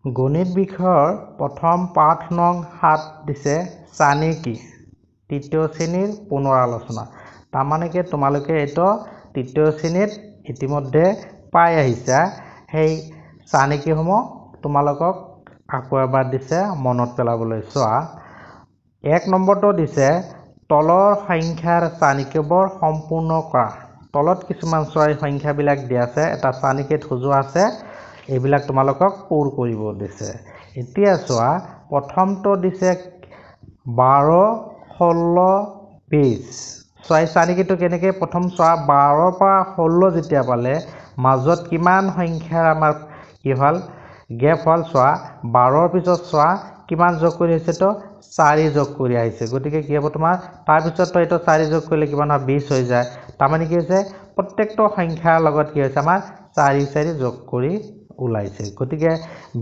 গণিত বিষয়ৰ প্ৰথম পাঠ নং 7 দিছে চানেকি তৃতীয় শ্ৰেণীৰ পুনৰালোচনা। তাৰমানে কি তোমালোকে এইটো তৃতীয় শ্ৰেণীত ইতিমধ্যে পাই আহিছা। সেই চানেকিসমূহ তোমালোকক আকৌ এবাৰ দিছে মনত পেলাবলৈ। চোৱা 1 নম্বৰটো দিছে তলৰ সংখ্যাৰ চানেকিবোৰ সম্পূৰ্ণ কৰা। তলত কিছুমান সংখ্যাবিলাক দিয়া আছে, এটা চানেকিত সজোৱা আছে, এইবিলাক তোমালোকক পূৰ কৰিব দিছে। এতিয়া চোৱা প্ৰথমটো দিছে 12, 16, 20। চোৱা চানেকিটো কেনেকৈ প্ৰথম চোৱা 12 পৰা 16 যেতিয়া পালে মাজত কিমান সংখ্যাৰ আমাৰ কি হ'ল গেপ হ'ল। চোৱা 12ৰ পিছত চোৱা কিমান যোগ কৰি আহিছে, তো 4 যোগ কৰি আহিছে। গতিকে কি হ'ব তোমাৰ তাৰপিছত তো এইটো 4 যোগ কৰিলে কিমান হয় 20 হৈ যায়। তাৰমানে কি হৈছে প্ৰত্যেকটো সংখ্যাৰ লগত কি হৈছে আমাৰ 4 4 যোগ কৰি ওলাইছে। গতিকে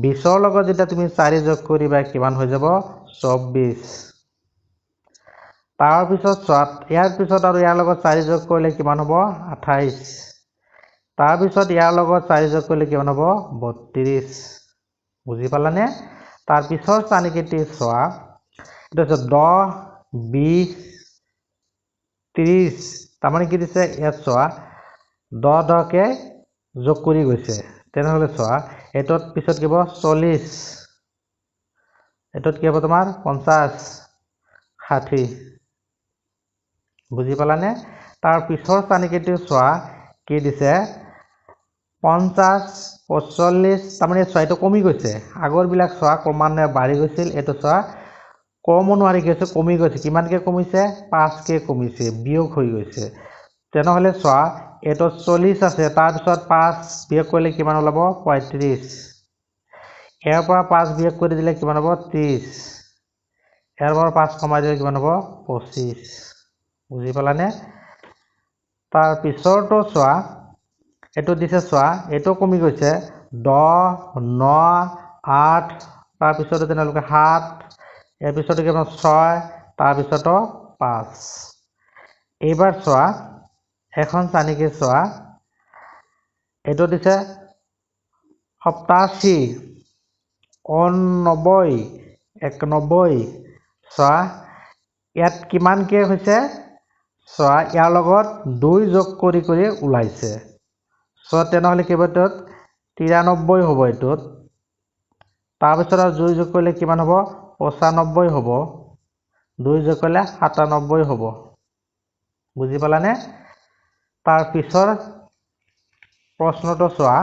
20ৰ লগত যেতিয়া তুমি 4 যোগ কৰিবা কিমান হৈ যাব 24। তাৰপিছত চোৱা ইয়াৰ পিছত আৰু ইয়াৰ লগত 4 যোগ কৰিলে কিমান হ'ব 28। তাৰপিছত ইয়াৰ লগত 4 যোগ কৰিলে কিমান হ'ব 32। বুজি পালানে? তাৰপিছৰ চানেকিটি চোৱা এইটো হৈছে 10, 20, 30। তাৰমানে কি দিছে ইয়াত চোৱা 10 10কে যোগ কৰি গৈছে। তেনেহ'লে চোৱা এইটোত পিছত কি হ'ব 40, এইটোত কি হ'ব তোমাৰ 50, 60। বুজি পালানে? তাৰ পিছৰ চানেকিটো চোৱা কি দিছে 50, 45। তাৰমানে চোৱা এইটো কমি গৈছে। আগৰবিলাক চোৱা ক্ৰমান্বয়ে বাঢ়ি গৈছিল, এইটো চোৱা কমো নোৱাৰি গৈছে, কমি গৈছে। কিমানকৈ কমিছে 5কে কমিছে, বিয়োগ হৈ গৈছে। তেনেহ'লে চোৱা এইটো 40 আছে, তাৰপিছত 5 বিয়োগ কৰিলে কিমান ওলাব 35। ইয়াৰ পৰা 5 বিয়োগ কৰি দিলে কিমান হ'ব 30। ইয়াৰ পৰা 5 কমাই দিলে কিমান হ'ব 25। বুজি পালানে? তাৰ পিছৰটো চোৱা এইটো দিছে চোৱা এইটো কমি গৈছে 10, 9, 8। তাৰপিছতো তেনেহ'লে 7, ইয়াৰ পিছতো কিমান 6, তাৰপিছতো 5। এইবাৰ চোৱা এখন চানেকি চোৱা এইটো দিছে 87, 89, 91। চোৱা ইয়াত কিমানকৈ হৈছে চোৱা ইয়াৰ লগত 2 যোগ কৰি কৰি ওলাইছে। চোৱা তেনেহ'লে কি হ'ব এইটোত 93 হ'ব এইটোত। তাৰপিছত আৰু 2 যোগ কৰিলে কিমান হ'ব 95 হ'ব। 2 যোগ কৰিলে 97 হ'ব। বুজি পালানে? তাৰ পিছৰ প্ৰশ্নটো চোৱা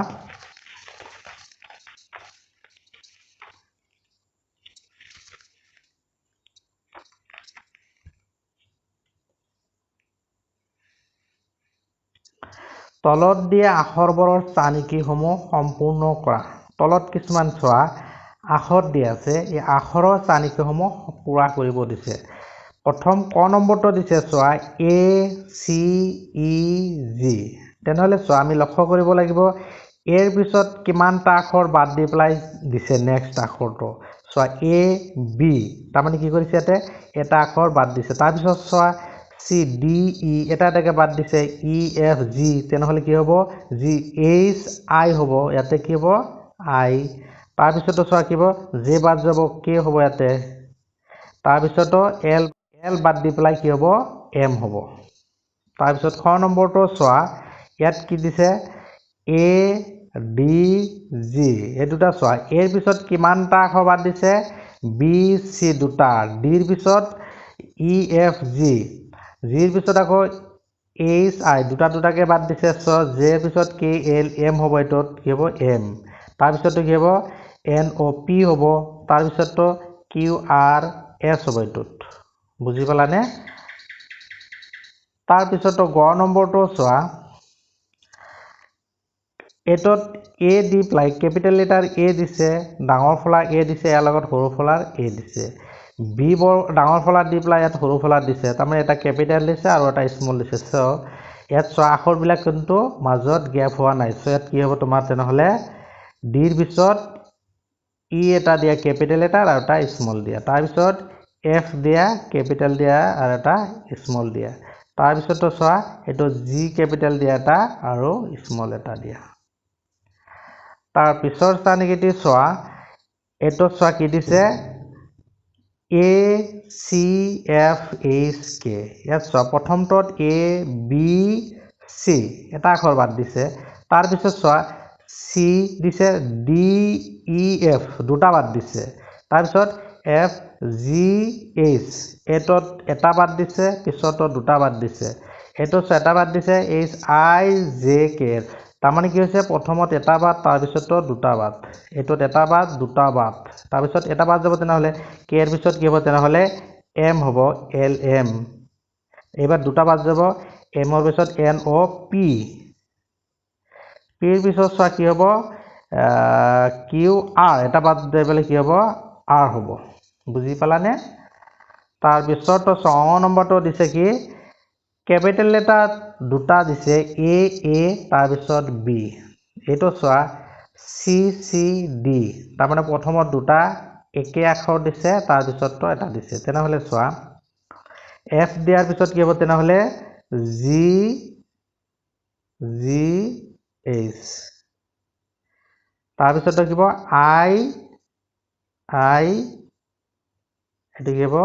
তলত দিয়া আখৰবোৰৰ চানেকিসমূহ সম্পূৰ্ণ কৰা। তলত কিছুমান চোৱা আখৰ দিয়া আছে, এই আখৰৰ চানেকিসমূহ পূৰা কৰিব দিছে। প্ৰথম ক নম্বৰটো দিছে চোৱা ACEG। তেনেহ'লে চোৱা আমি লক্ষ্য কৰিব লাগিব এৰ পিছত কিমানটা আখৰ বাদ দি পেলাই দিছে নেক্সট আখৰটো। চোৱা AB, তাৰমানে কি কৰিছে ইয়াতে এটা আখৰ বাদ দিছে। তাৰপিছত চোৱা CDE, এটা এটাকৈ বাদ দিছে EFG। তেনেহ'লে কি হ'ব GHI হ'ব, ইয়াতে কি হ'ব I। তাৰপিছতো চোৱা কি হ'ব J বাদ যাব K হ'ব ইয়াতে। তাৰপিছতো L বাদ দি পেলাই কি হ'ব M হ'ব। তাৰপিছত খ নম্বৰটো চোৱা ইয়াত কি দিছে ADG। এই দুটা চোৱা এৰ পিছত কিমানটা আখৰ বাদ দিছে BC দুটা, ডিৰ পিছত EFG, জিৰ পিছত আকৌ HI দুটা দুটাকৈ বাদ দিছে। চোৱা জেৰ পিছত KLM হ'ব, এইটোত কি হ'ব M। তাৰপিছতো কি হ'ব NOP হ'ব, তাৰপিছতো QRS হ'ব এইটোত। বুজি পালানে? তাৰপিছতো গ নম্বৰটো চোৱা এইটোত A দি পেলাই কেপিটেল লেটাৰ A দিছে, ডাঙৰ ফলা A দিছে, ইয়াৰ লগত সৰু ফলাৰ A দিছে। B ডাঙৰ ফলা দি পেলাই ইয়াত সৰু ফলা দিছে, তাৰমানে এটা কেপিটেল দিছে আৰু এটা স্মল দিছে। চ' ইয়াত চোৱা আখৰবিলাক কিন্তু মাজত গেপ হোৱা নাই। চ' ইয়াত কি হ'ব তোমাৰ তেনেহ'লে ডিৰ পিছত E এটা দিয়া কেপিটেল লেটাৰ আৰু এটা স্মল দিয়া, তাৰপিছত F দিয়া কেপিটেল দিয়া আৰু এটা স্মল দিয়া, তাৰপিছতো চোৱা এইটো G কেপিটেল দিয়া এটা আৰু স্মল এটা দিয়া। তাৰ পিছৰ চানেকিটি চোৱা এইটো চোৱা কি দিছে A C F H K ইয়াত চোৱা প্ৰথমটোত A B C এটা আখৰ বাদ দিছে তাৰপিছত চোৱা C দিছে D E F দুটা বাদ দিছে তাৰপিছত F G H এটোত এটা বাদ দিছে পিছতো দুটা বাদ দিছে এটো এটা বাদ দিছে H I J K তাৰমানে কি হৈছে প্ৰথমত এটা বাদ তাৰপিছতো দুটা বাদ এটোত এটা বাদ দুটা বাদ তাৰপিছত এটা বাদ যাব তেনেহলে K এর পিছত কি হ'ব তেনেহলে M হ'ব L M এবাৰ দুটা বাদ যাব M এৰ পিছত N O P P এৰ পিছত চোৱা কি হ'ব Q R এটা বাদ দেবলে কি হ'ব R হ'ব বুজি পালানে তাৰ পিছত 6 নম্বৰটো দিছে কি ক্যাপিটাল লেটাৰ দুটা দিছে A A তাৰ পিছত B এটো চোৱা C C D তাৰ মানে প্ৰথমত দুটা একে আখৰ দিছে তাৰ পিছতটো এটা দিছে তেনেহলে চোৱা F দিয়াৰ পিছত কি হ'ব তেনেহলে G G H তাৰ পিছত কি হ'ব I I এটো কি হ'ব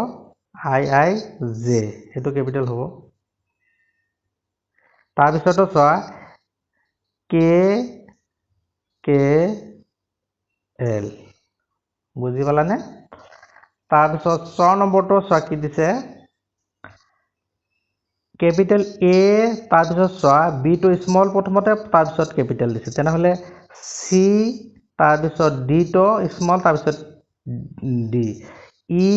I I J এটো ক্যাপিটাল হ'ব তাৰ পিছতো চোৱা K K L বুজি পালানে তাৰ পিছত 6 নম্বৰটো চোৱা কি দিছে ক্যাপিটাল A তাৰ পিছত চোৱা B টো স্মল প্ৰথমতে তাৰ পিছত ক্যাপিটাল দিছে তেনেহলে C তাৰ পিছত D টো স্মল তাৰ পিছত D E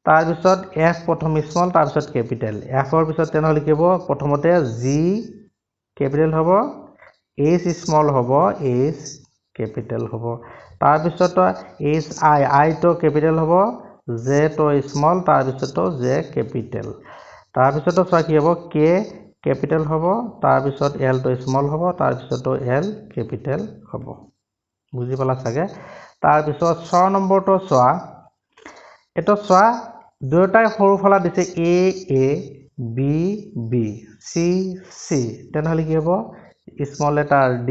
তাৰ পিছত F প্ৰথম স্মল তাৰ পিছত ক্যাপিটাল F এৰ পিছত তেনেহলে কি হ'ব প্ৰথমতে G ক্যাপিটাল হ'ব H স্মল হ'ব H ক্যাপিটাল হ'ব তাৰ পিছত H I টো ক্যাপিটাল হ'ব J টো স্মল তাৰ পিছত J ক্যাপিটাল তাৰ পিছত চোৱা কি হ'ব K ক্যাপিটাল হ'ব তাৰ পিছত L টো স্মল হ'ব তাৰ পিছত L ক্যাপিটাল হ'ব বুজি পালা চাগে তাৰ পিছত 6 নম্বৰটো চোৱা এটো চোৱা দুটাই সৰু ফলা দিছে A A B B C C তেনেহলে কি হ'ব স্মল লেটাৰ D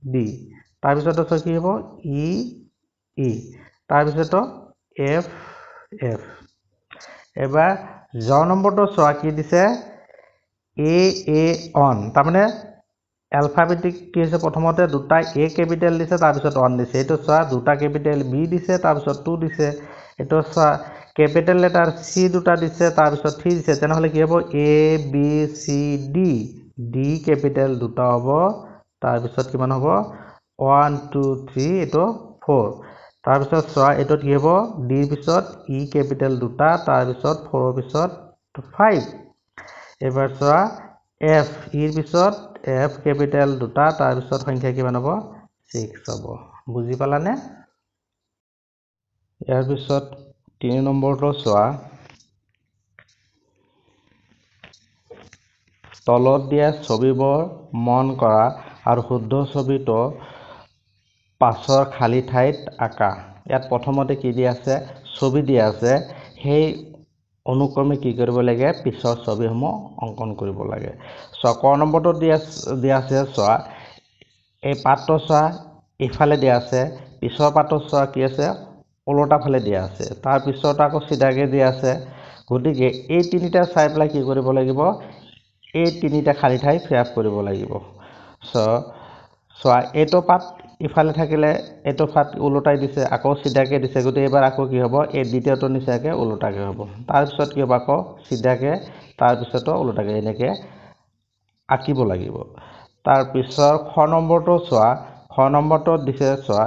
D তাৰ পিছত চোৱা কি হ'ব E E তাৰ পিছত F F এবাৰ 10 নম্বৰটো চোৱা কি দিছে A A on তাৰমানে অ্যালফাবেটিক কি হৈছে প্ৰথমতে দুটা A ক্যাপিটাল দিছে তাৰ পিছত on দিছে এটো চোৱা দুটা ক্যাপিটাল B দিছে তাৰ পিছত 2 দিছে এটো চোৱা ক্যাপিটাল লেটাৰ C দুটা দিছে তাৰ পিছত 3 দিছে তেনেহলে কি হ'ব A B C D D capital দুটা হ'ব তাৰ পিছত কিমান হ'ব 1 2 3 এটো 4 তাৰ পিছত চোৱা এটো কি হ'ব D এৰ পিছত E ক্যাপিটাল দুটা তাৰ পিছত 4 এৰ পিছত 5 এবাৰ চোৱা F এৰ পিছত F ক্যাপিটাল দুটা তাৰ পিছত সংখ্যা কিমান হ'ব 6 হ'ব বুজি পালানে ইয়াৰ পিছত 3 নম্বৰটো চোৱা তলত দিয়া ছবিবোৰ মন কৰা আৰু শুদ্ধ ছবিটো পাছৰ খালি ঠাইত আঁকা ইয়াত প্ৰথমতে কি দিয়া আছে ছবি দিয়া আছে সেই অনুক্ৰমে কি কৰিব লাগে পিছৰ ছবিসমূহ অঙ্কন কৰিব লাগে 6 নম্বৰটো দিয়া আছে চোৱা এই পাঠটো চোৱা ইফালে দিয়া আছে পিছৰ পাঠটো চোৱা কি আছে ওলোটা ফালে দিয়া আছে তাৰ পিছত আকৌ সিধাকে দিয়া আছে গতিকে এই তিনিটা চাই পেলাই কি কৰিব লাগিব এই তিনিটা খালি ঠাই ফিল আপ কৰিব লাগিব চোৱা এইটো পাঠ ইফালে থাকিলে এইটো পাঠ ওলোটাই দিছে আকৌ সিধাকে দিছে গতিকে এবাৰ আকৌ কি হ'ব এই দ্বিতীয়টো নিচাকে ওলোটাকে হ'ব তাৰ পিছত কি হ'ব আকৌ সিধাকে তাৰ পিছতো ওলোটাকে এনেকে আঁকিব লাগিব তাৰ পিছৰ খ নম্বৰটো চোৱা খ নম্বৰটো দিছে চোৱা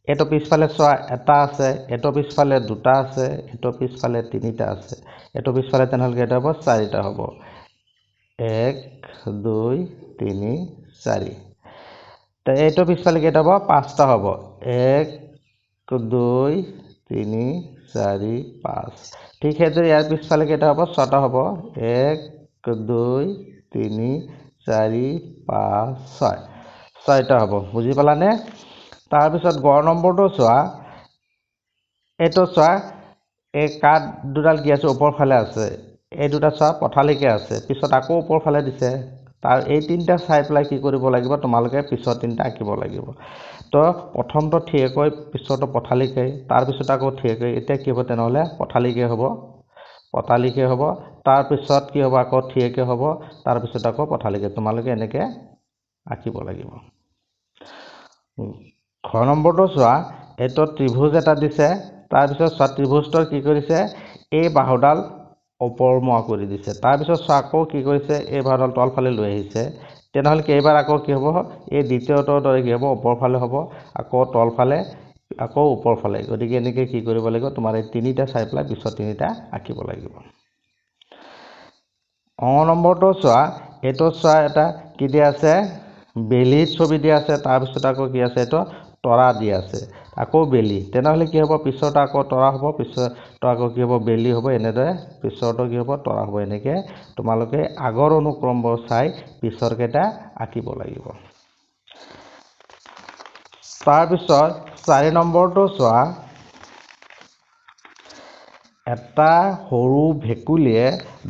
এটো পিছফালে চোৱা এটা আছে এটো পিছফালে দুটা আছে এটো পিছফালে তিনিটা আছে এটো পিছফালে তেনেহলে কেইটা হ'ব চাৰিটা হ'ব 1 2 3 4 তো এটো পিছফালে কেইটা হ'ব পাঁচটা হ'ব 1 2 3 4 5 ঠিক সেইদৰে ইয়াৰ পিছফালে কেইটা হ'ব ছটা হ'ব 1 2 3 4 5 6 ছয়টা হ'ব বুজি পালানে তাৰ পিছত গ নম্বৰটো চোৱা এটো চোৱা এই কাট দুডাল কি আছে ওপৰ ফালে আছে এই দুটা চোৱা পথালিকে আছে পিছত আকৌ ওপৰ ফালে দিছে তাৰ এই তিনিটা চাই পেলাই কি কৰিব লাগিব তোমালোকে পিছৰ তিনিটা আঁকিব লাগিব তো প্ৰথমটো থিয়েকৈ পিছৰটো পথালিকৈ তাৰপিছত আকৌ থিয়েকৈ এতিয়া কি হ'ব তেনেহ'লে পথালিকৈ হ'ব তাৰপিছত কি হ'ব আকৌ থিয়েকৈ হ'ব তাৰপিছত আকৌ পথালিকৈ তোমালোকে এনেকৈ আঁকিব লাগিব ঘ নম্বৰটো চোৱা এইটো ত্ৰিভুজ এটা দিছে তাৰপিছত চোৱা ত্ৰিভুজটোৰ কি কৰিছে এই বাহুডাল ওপৰমুৱা কৰি দিছে তাৰপিছত চোৱা আকৌ কি কৰিছে এই বাহুডাল তলফালে লৈ আহিছে তেনেহ'লে কেইবাৰ আকৌ কি হ'ব এই দ্বিতীয়টোৰ দৰে কি হ'ব ওপৰফালে হ'ব আকৌ তলফালে আকৌ ওপৰফালে গতিকে এনেকৈ কি কৰিব লাগিব তোমাৰ এই তিনিটা চাই পেলাই পিছত তিনিটা আঁকিব লাগিব নম্বৰটো চোৱা এইটো চোৱা এটা কি দিয়া আছে বেলিৰ ছবি দিয়া আছে তাৰপিছত আকৌ কি আছে এইটো তৰা দিয়া আছে আকৌ বেলি তেনেহ'লে কি হ'ব পিছৰটো আকৌ তৰা হ'ব পিছৰটো আকৌ কি হ'ব বেলি হ'ব এনেদৰে পিছৰটো কি হ'ব তৰা হ'ব এনেকৈ তোমালোকে আগৰ অনুক্ৰমবোৰ চাই পিছৰকেইটা আঁকিব লাগিব তাৰপিছত 4 নম্বৰটো চোৱা এটা সৰু ভেকুলীয়ে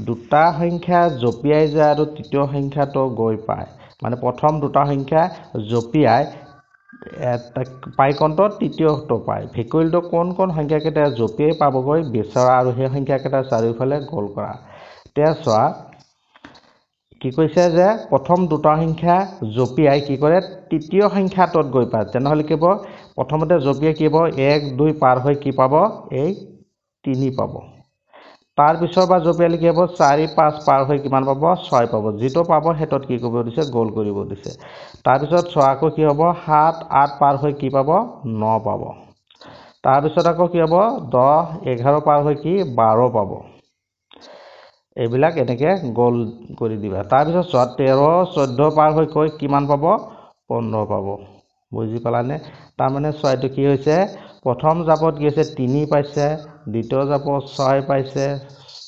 দুটা সংখ্যা জঁপিয়াই যায় আৰু তৃতীয় সংখ্যাটো গৈ পায় মানে প্ৰথম দুটা সংখ্যা জঁপিয়াই পাইকণটো তৃতীয়টো পায় ভেকুলীটো কোন সংখ্যাকেইটা জঁপিয়াই পাবগৈ বিচৰা আৰু সেই সংখ্যাকেইটা চাৰিওফালে গোল কৰা এতিয়া চোৱা কি কৈছে যে প্ৰথম দুটা সংখ্যা জঁপিয়াই কি কৰে তৃতীয় সংখ্যাটোত গৈ পায় তেনেহ'লে কি হ'ব প্ৰথমতে জঁপিয়াই কি হ'ব 1 2 পাৰ হৈ কি পাব এই 3 পাব তাৰপিছৰ বা জঁপিয়ালে কি হ'ব 4 5 পাৰ হৈ কিমান পাব 6 পাব যিটো পাব সেইটোত কি কৰিব দিছে গোল কৰিব দিছে তাৰপিছত চোৱা আকৌ কি হ'ব 7 8 পাৰ হৈ কি পাব 9 পাব তাৰপিছত আকৌ কি হ'ব 10 11 পাৰ হৈ কি 12 পাব এইবিলাক এনেকৈ গোল কৰি দিবা তাৰপিছত চোৱা 13 14 পাৰ হৈ কৈ কিমান পাব 15 পাব বুজি পালানে তাৰমানে চোৱাটো কি হৈছে প্ৰথম জাপত কি হৈছে 3 পাইছে দ্বিতীয় জাপত 6 পাইছে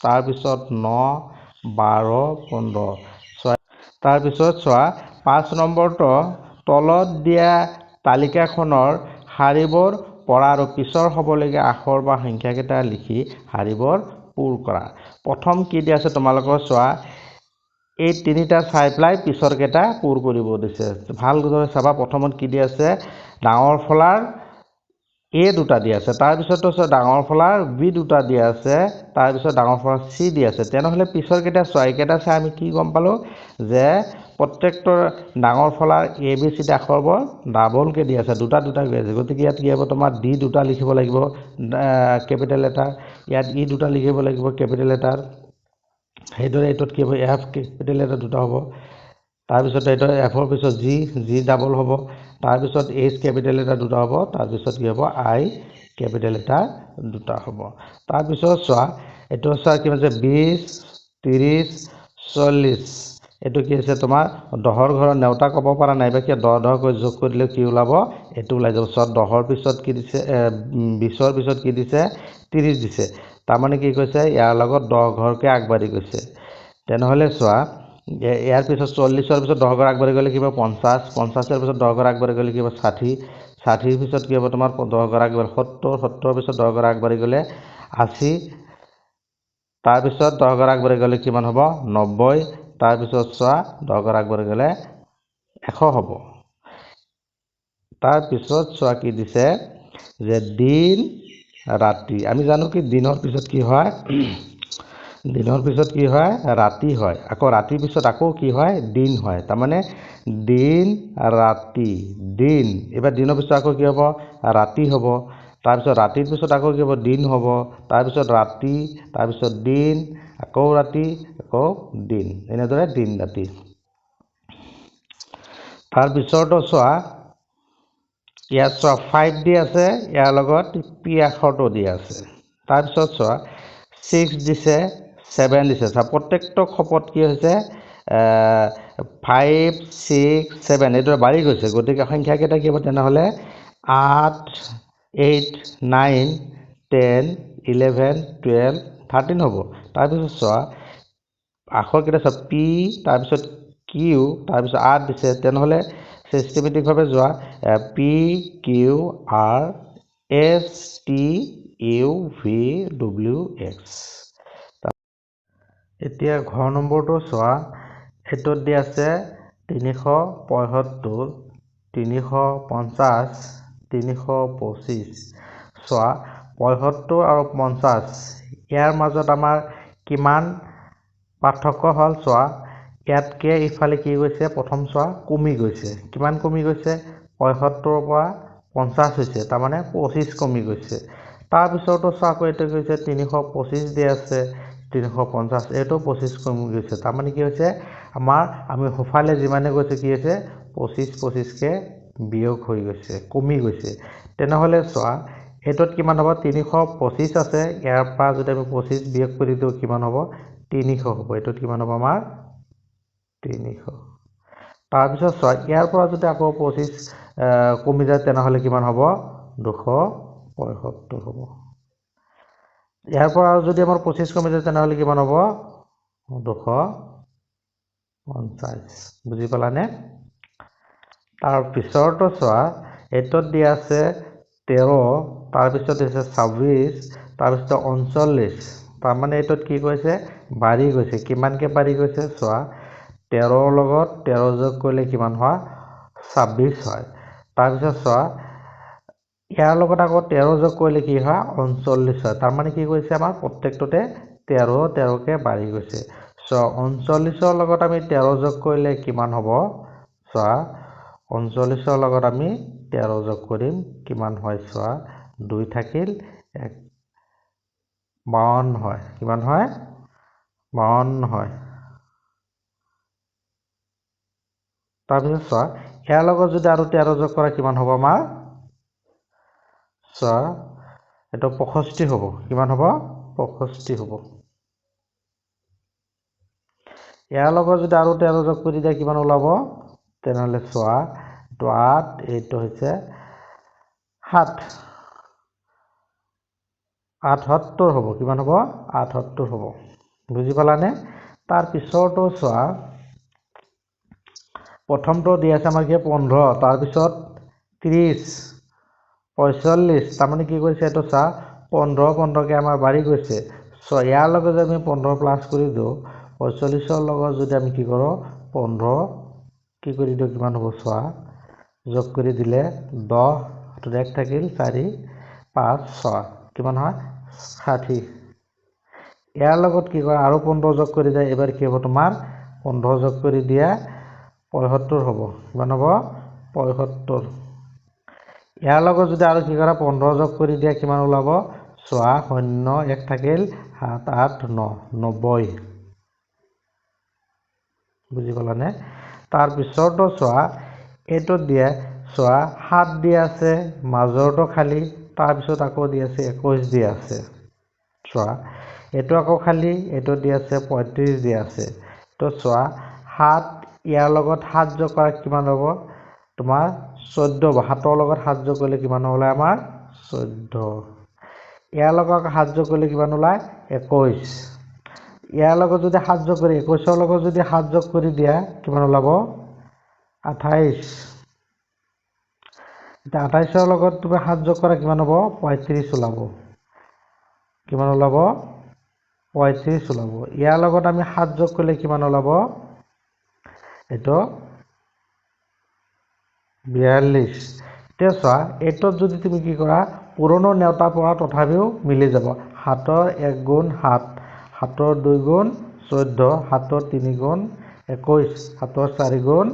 তাৰপিছত 9 12 15 তাৰপিছত চোৱা 5 নম্বৰটো তলত দিয়া তালিকাখনৰ শাৰীবোৰ পৰা আৰু পিছৰ হ'বলগীয়া আখৰ বা সংখ্যাকেইটা লিখি শাৰীবোৰ পূৰ কৰা প্ৰথম কি দিয়া আছে তোমালোকৰ চোৱা এই তিনিটা চাই পেলাই পিছৰকেইটা পূৰ কৰিব দিছে ভালদৰে চাবা প্ৰথমত কি দিয়া আছে ডাঙৰ ফলাৰ এ দুটা দিয়া আছে তাৰপিছতো ডাঙৰ ফলাৰ বি দুটা দিয়া আছে তাৰপিছত ডাঙৰ ফলাৰ চি দিয়া আছে তেনেহ'লে পিছৰকেইটা চোৱা এইকেইটা চাই আমি কি গম পালোঁ যে প্ৰত্যেকটোৰ ডাঙৰ ফলাৰ এ বি চি আখৰবোৰ ডাবলকৈ দিয়া আছে দুটা দুটাকৈ আছে গতিকে ইয়াত কি হ'ব তোমাৰ ডি দুটা লিখিব লাগিব কেপিটেল লেটাৰ ইয়াত ই দুটা লিখিব লাগিব কেপিটেল লেটাৰ সেইদৰে এইটোত কি হ'ব এফ কেপিটেল লেটাৰ দুটা হ'ব তাৰপিছত এইটো এফৰ পিছত জি ডাবল হ'ব তাৰপিছত এইচ কেপিটেল লেটাৰ দুটা হ'ব তাৰপিছত কি হ'ব আই কেপিটেল লেটাৰ দুটা হ'ব তাৰপিছত চোৱা এইটো চোৱা কি হৈছে 20 30 40 এইটো কি আছে তোমাৰ 10ৰ ঘৰৰ নেওতা ক'ব পৰা নাই বা কি 10 কৈ যোগ কৰি দিলে কি ওলাব এইটো ওলাই যাব চোৱা 10ৰ পিছত কি দিছে 20ৰ পিছত কি দিছে 30 দিছে তাৰমানে কি কৈছে ইয়াৰ লগত 10 ঘৰকৈ আগবাঢ়ি গৈছে তেনেহ'লে চোৱা ইয়াৰ পিছত 40ৰ পিছত 10 ঘৰ আগবাঢ়ি গ'লে কি হ'ব 50 50ৰ পিছত 10 ঘৰ আগবাঢ়ি গ'লে কি হ'ব 60 60ৰ পিছত কি হ'ব তোমাৰ 10 ঘৰ আগবাঢ়ি 70 70ৰ পিছত 10 ঘৰ আগবাঢ়ি গ'লে 80 তাৰপিছত 10 ঘৰ আগবাঢ়ি গ'লে কিমান হ'ব 90 তাৰপিছত চোৱা 10 ঘৰ আগবাঢ়ি গ'লে 100 হ'ব তাৰপিছত চোৱা কি দিছে যে দিন ৰাতি আমি জানো কি দিনৰ পিছত কি হয় দিনৰ পিছত কি হয় ৰাতি হয় আকৌ ৰাতিৰ পিছত আকৌ কি হয় দিন হয় তাৰমানে দিন ৰাতি দিন এবাৰ দিনৰ পিছত আকৌ কি হ'ব ৰাতি হ'ব তাৰপিছত ৰাতিৰ পিছত আকৌ কি হ'ব দিন হ'ব তাৰপিছত ৰাতি তাৰপিছত দিন আকৌ ৰাতি আকৌ দিন এনেদৰে দিন ৰাতি তাৰপিছতো চোৱা ইয়াত চোৱা 5 দি আছে ইয়াৰ লগত পি আখৰটো দি আছে তাৰপিছত চোৱা 6 দিছে 7 দিছে চোৱা প্ৰত্যেকটো খপত কি হৈছে 5 6 7 এইদৰে বাঢ়ি গৈছে গতিকে সংখ্যাকেইটা কি হ'ব তেনেহ'লে 8 8 9 10 11 12 13 হ'ব তাৰপিছত চোৱা আখৰকেইটা চোৱা পি তাৰপিছত কিউ তাৰপিছত আৰ দিছে তেনেহ'লে চিষ্টেমেটিকভাৱে যোৱা P Q R S T U V W X এতিয়া ঘৰ নম্বৰটো চোৱা এইটোত দি আছে 375 350 325 চোৱা 75 আৰু 50 ইয়াৰ মাজত আমাৰ কিমান পাৰ্থক্য হ'ল চোৱা ইয়াতকে ইফালে কি গৈছে প্ৰথম চোৱা কমি গৈছে কিমান কমি গৈছে 75 ৰ পৰা 50 হৈছে তাৰ মানে 25 কমি গৈছে তাৰ পিছতো চোৱা আকৌ এইটো গৈছে 325 দি আছে 350 এইটো 25 কমি গৈছে তাৰ মানে কি হৈছে আমাৰ আমি হফালে যিমানে গৈছে কি হৈছে 25 কে বিয়োগ হৈ গৈছে কমি গৈছে তেনেহলে চোৱা এটোত কিমান হ'ব 325 আছে ইয়াৰ পৰা যদি আমি 25 বিয়োগ কৰি দিও কিমান হ'ব 300 হ'ব এটোত কিমান হ'ব আমাৰ 300 তাৰ পিছত চোৱা ইয়াৰ পৰা যদি আকৌ 25 কমি যায় তেনেহলে কিমান হ'ব 275 হ'ব ইয়াৰ পৰা যদি আমাৰ 25 কমি যায় তেনেহলে কিমান হ'ব 250 বুজি পালানে তাৰ পিছৰটো চোৱা এটোত দি আছে 13 তাৰ পিছত দিছে 26 তাৰ পিছত 39 তাৰ মানে এটোত কি কৈছে বাঢ়ি গৈছে কিমানকে বাঢ়ি গৈছে চোৱা 13 ৰ লগত 13 যোগ কৰিলে কিমান হয় 26 হয় তাৰ পিছত চোৱা ইয়াৰ লগত আকৌ 13 যোগ কৰিলে কি হয় 39 হয় তাৰ মানে কি কৈছে আমাৰ প্ৰত্যেকটোতে 13 কে বাঢ়ি গৈছে সো 39 ৰ লগত আমি 13 যোগ কৰিলে কিমান হ'ব চোৱা 39 ৰ লগত আমি 13 যোগ কৰিম কিমান হয় চোৱা 2 থাকিল 1 52 হয় কিমান হয় 52 হয় তাৰ পিছত চোৱা ইয়াৰ লগত যদি আৰু 13 যোগ কৰা কিমান হ'ব আমাৰ চোৱা এটা 65 হ'ব কিমান হ'ব 65 হ'ব ইয়াৰ লগত যদি আৰু 13 যোগ কৰি দিয়া কিমান ওলাব তেনেহলে চোৱা 8 এইটো হৈছে 7 78 হ'ব কিমান হ'ব 78 হ'ব বুজি পালানে তাৰ পিছৰটো চোৱা প্ৰথমটো দি আছে আমাৰ কি 15 তাৰ পিছত 30 45 তাৰ মানে কি কৈছে এটো চা 15 কে আমাৰ বাঢ়ি গৈছে সো ইয়াৰ লগত যদি আমি 15 প্লাস কৰি দিও 45 ৰ লগত যদি আমি কি কৰো 15 কি কৰি দিও কিমান হ'ব চোৱা যোগ কৰি দিলে 10 টো এক থাকিল 4 5 6 কিমান হয় 60 ইয়াৰ লগত কি কয় আৰু 15 যোগ কৰি যায় এবাৰ কি হ'ব তোমাৰ 15 যোগ কৰি দিয়া 75 হ'ব কিমান হ'ব 75 ইয়াৰ লগত যদি আৰু কি কৰা 15 যোগ কৰি দিয়া কিমান ওলাব চোৱা 0 1 থাকিল 7 8 9 90 বুজি পালানে তাৰ পিছৰটো চোৱা এটো দিয়ে চোৱা 7 দি আছে মাজৰটো খালি তাৰ পিছত আকৌ দি আছে 21 দি আছে চোৱা এটো আকৌ খালি এটো দি আছে 35 দি আছে তো চোৱা 7 ইয়াৰ লগত 7 যোগ কৰা কিমান হ'ব তোমাৰ 14 7 ৰ লগত 7 যোগ কৰিলে কিমান ওলাই আমাৰ 14 ইয়াৰ লগত 7 যোগ কৰিলে কিমান ওলাই 21 ইয়াৰ লগত যদি 7 যোগ কৰি 21 ৰ লগত যদি 7 যোগ কৰি দিয়া কিমান ওলাব 28 এটা 28 ৰ লগত তুমি 7 যোগ কৰা কিমান হ'ব 35 ওলাব কিমান ওলাব 35 ওলাব ইয়াৰ লগত আমি 7 যোগ কৰিলে কিমান ওলাব এটো 42 তে চোৱা এটোত যদি তুমি কি কৰা পুৰণো নেউতা পৰা তথাপিও মিলি যাব 7 ৰ 1 গুণ 7 7 ৰ 2 গুণ 14 7 ৰ 3 গুণ 21 7 ৰ 4 গুণ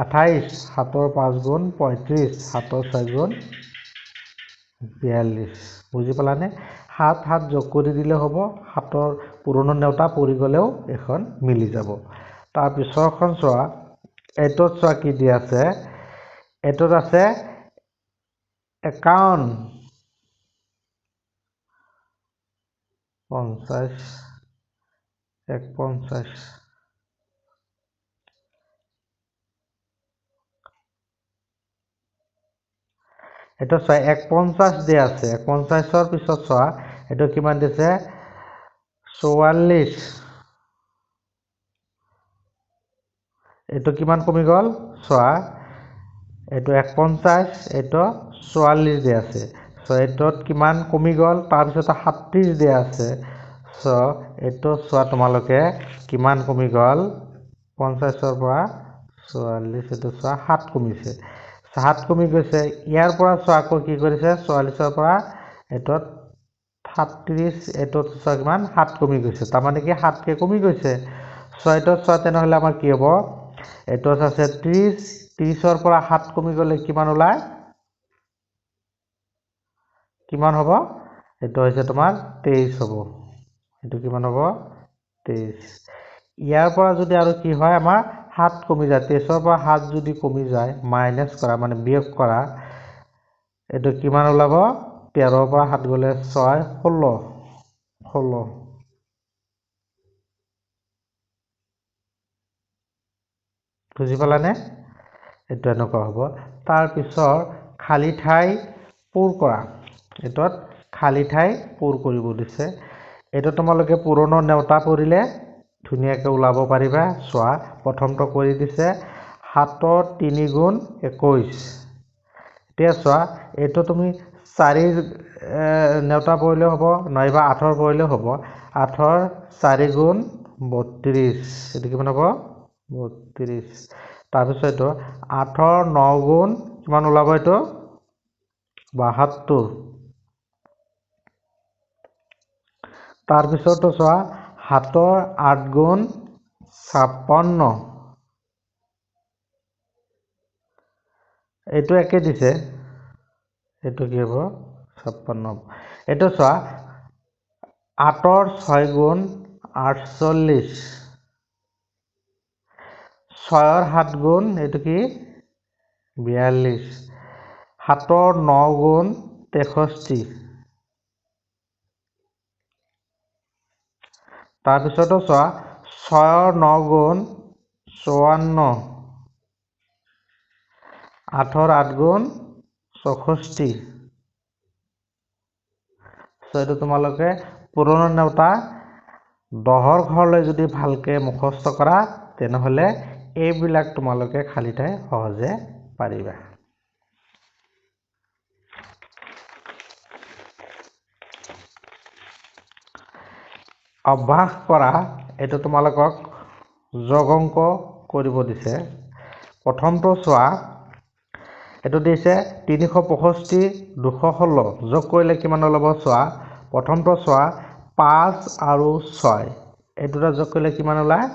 28 7 ৰ 5 গুণ 35 7 ৰ 6 গুণ 42 বুজি পালানে 7 7 যোগ কৰি দিলে হ'ব 7 ৰ পুৰণো নেউতা পৰি গলেও এখন মিলি যাব তাৰ পিছৰখন চোৱা এটোত চোৱা কি দি আছে এটোত আছে 51 50 150 এটো চোৱা 150 দি আছে 150 ৰ পিছত চোৱা এটো কিমান দিছে 44 এটো কিমান কমি গল চোৱা এটো 150 এটো 44 দি আছে সো এটোত কিমান কমি গল তাৰ পিছত 37 দি আছে সো এটো চোৱা তোমালোকে কিমান কমি গল 50ৰ পৰা 44 এইটো চোৱা 7 কমিছে 7 কমি গৈছে ইয়াৰ পৰা চোৱা আকৌ কি কৰিছে 44ৰ পৰা এটত 37 এটত চোৱা কিমান 7 কমি গৈছে তাৰ মানে কি 7 কে কমি গৈছে 6 এটত চোৱা তেনেহলে আমাৰ কি হ'ব এটত আছে 30 30ৰ পৰা 7 কমি গলে কিমান ওলায় কিমান হ'ব এটো হৈছে তোমাৰ 23 হ'ব এটো কিমান হ'ব 23 ইয়াৰ পৰা যদি আৰু কি হয় আমাৰ 7 কমি যায় 23ৰ পৰা 7 যদি কমি যায় মাইনাস কৰা মানে বিয়োগ কৰা এটো কিমান ওলাব 13ৰ পৰা 7 গলে 6 16 বুজি পালানে এটো এনেকুৱা হ'ব তাৰ পিছৰ খালি ঠাই পূৰ কৰা এটত খালি ঠাই পূৰ কৰিব দিছে এটো তোমালোকে পুৰণা নেউতা পৰিলে ধুনিয়াকে ওলাব পাৰিবা চোৱা প্ৰথমটো কৰি দিছে 7 ৰ 3 গুণ 21 এতিয়া চোৱা এটো তুমি 4 নেউতা পৰিলে হ'ব নাইবা 8 ৰ পৰিলে হ'ব 8 ৰ 4 গুণ 32 এটো কিমান হ'ব 32 তাৰ পিছত এটো 8 ৰ 9 গুণ কিমান ওলাব এটো 72 তাৰ পিছতো চোৱা 7 ৰ 8 গুণ 56 এটো একে দিছে এটো কি হ'ব 56 এটো চোৱা 8 ৰ 6 গুণ 48 6 ৰ 7 গুণ এটো কি 42 7 ৰ 9 গুণ 63 তাৰ পিছতো চোৱা 6 ৰ 9 গুণ 54 8 ৰ 8 গুণ 64 সৈটো তোমালোকে পুৰণা নেউতা 10ৰ ঘৰলৈ যদি ভালকে মুখস্থ কৰা তেনেহলে এইবিলাক তোমালোকে খালি ঠাই সহজে পাৰিবা অভ্যাস কৰা এটো তোমালোকক যোগ অংক কৰিব দিছে প্ৰথমটো চোৱা এটো দিছে 365 216 যোগ কৰিলে কিমান ওলাব চোৱা প্ৰথমটো চোৱা 5 আৰু 6 এই দুটা যোগ কৰিলে কিমান ওলায়